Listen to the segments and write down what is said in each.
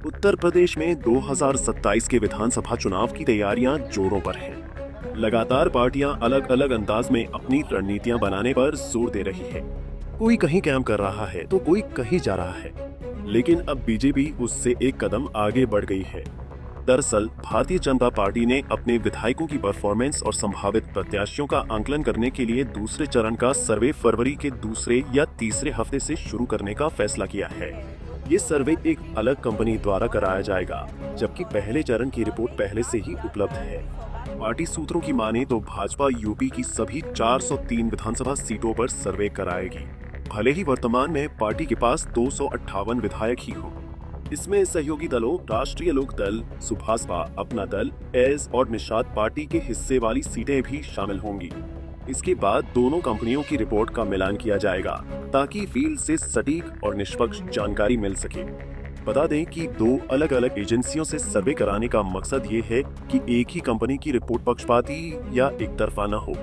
उत्तर प्रदेश में 2027 के विधानसभा चुनाव की तैयारियां जोरों पर हैं। लगातार पार्टियां अलग अलग अंदाज में अपनी रणनीतियां बनाने पर जोर दे रही है। कोई कहीं कैंप कर रहा है तो कोई कहीं जा रहा है, लेकिन अब बीजेपी उससे एक कदम आगे बढ़ गई है। दरअसल भारतीय जनता पार्टी ने अपने विधायकों की परफॉर्मेंस और संभावित प्रत्याशियों का आंकलन करने के लिए दूसरे चरण का सर्वे फरवरी के दूसरे या तीसरे हफ्ते से शुरू करने का फैसला किया है। ये सर्वे एक अलग कंपनी द्वारा कराया जाएगा, जबकि पहले चरण की रिपोर्ट पहले से ही उपलब्ध है। पार्टी सूत्रों की माने तो भाजपा यूपी की सभी 403 विधानसभा सीटों पर सर्वे कराएगी, भले ही वर्तमान में पार्टी के पास 258 विधायक ही हो। इसमें सहयोगी दलों राष्ट्रीय लोक दल, सुभाषपा, अपना दल, एस और निषाद पार्टी के हिस्से वाली सीटें भी शामिल होंगी। इसके बाद दोनों कंपनियों की रिपोर्ट का मिलान किया जाएगा ताकि फील्ड से सटीक और निष्पक्ष जानकारी मिल सके। बता दें कि दो अलग अलग एजेंसियों से सर्वे कराने का मकसद ये है कि एक ही कंपनी की रिपोर्ट पक्षपाती या एक तरफा न हो।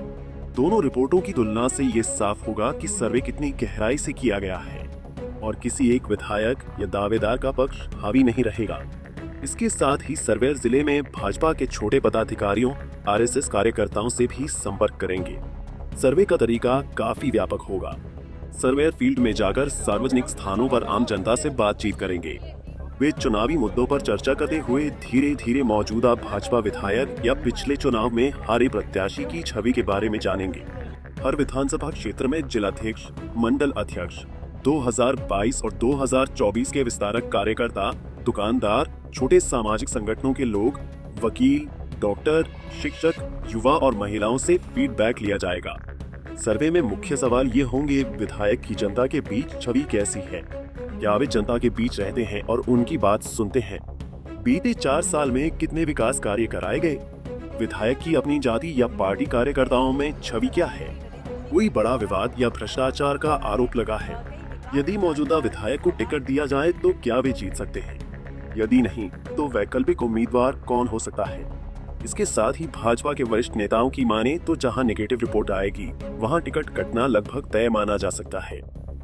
दोनों रिपोर्टों की तुलना से ये साफ होगा कि सर्वे कितनी गहराई से किया गया है और किसी एक विधायक या दावेदार का पक्ष हावी नहीं रहेगा। इसके साथ ही सर्वेयर जिले में भाजपा के छोटे पदाधिकारियों, आरएसएस कार्यकर्ताओं से भी संपर्क करेंगे। सर्वे का तरीका काफी व्यापक होगा। सर्वेयर फील्ड में जाकर सार्वजनिक स्थानों पर आम जनता से बातचीत करेंगे। वे चुनावी मुद्दों पर चर्चा करते हुए धीरे धीरे मौजूदा भाजपा विधायक या पिछले चुनाव में हारे प्रत्याशी की छवि के बारे में जानेंगे। हर विधानसभा क्षेत्र में जिलाध्यक्ष, मंडल अध्यक्ष, 2022 और 2024 के विस्तारक कार्यकर्ता, दुकानदार, छोटे सामाजिक संगठनों के लोग, वकील, डॉक्टर, शिक्षक, युवा और महिलाओं से फीडबैक लिया जाएगा। सर्वे में मुख्य सवाल ये होंगे, विधायक की जनता के बीच छवि कैसी है, क्या वे जनता के बीच रहते हैं और उनकी बात सुनते हैं, बीते 4 साल में कितने विकास कार्य कराए गए, विधायक की अपनी जाति या पार्टी कार्यकर्ताओं में छवि क्या है, कोई बड़ा विवाद या भ्रष्टाचार का आरोप लगा है, यदि मौजूदा विधायक को टिकट दिया जाए तो क्या वे जीत सकते हैं, यदि नहीं तो वैकल्पिक उम्मीदवार कौन हो सकता है। इसके साथ ही भाजपा के वरिष्ठ नेताओं की माने तो जहां नेगेटिव रिपोर्ट आएगी वहां टिकट कटना लगभग तय माना जा सकता है।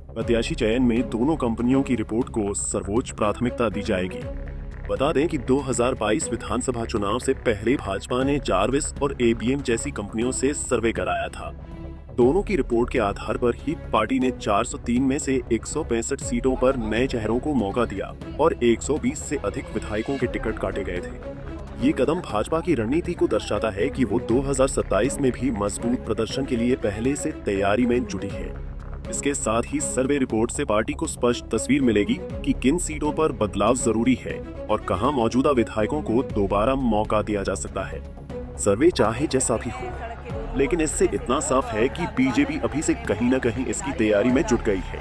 प्रत्याशी चयन में दोनों कंपनियों की रिपोर्ट को सर्वोच्च प्राथमिकता दी जाएगी। बता दें कि 2022 विधानसभा चुनाव से पहले भाजपा ने जार्विस और एबीएम जैसी कंपनियों से सर्वे कराया था। दोनों की रिपोर्ट के आधार पर ही पार्टी ने 403 में से 165 सीटों पर नए चेहरों को मौका दिया और 120 से अधिक विधायकों के टिकट काटे गए थे। ये कदम भाजपा की रणनीति को दर्शाता है कि वो 2027 में भी मजबूत प्रदर्शन के लिए पहले से तैयारी में जुटी है। इसके साथ ही सर्वे रिपोर्ट से पार्टी को स्पष्ट तस्वीर मिलेगी कि किन सीटों पर बदलाव जरूरी है और कहां मौजूदा विधायकों को दोबारा मौका दिया जा सकता है। सर्वे चाहे जैसा भी हो, लेकिन इससे इतना साफ है कि बीजेपी अभी से कहीं न कहीं इसकी तैयारी में जुट गई है।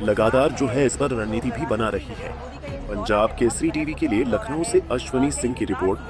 लगातार जो है इस पर रणनीति भी बना रही है। पंजाब केसरी टीवी के लिए लखनऊ से अश्वनी सिंह की रिपोर्ट।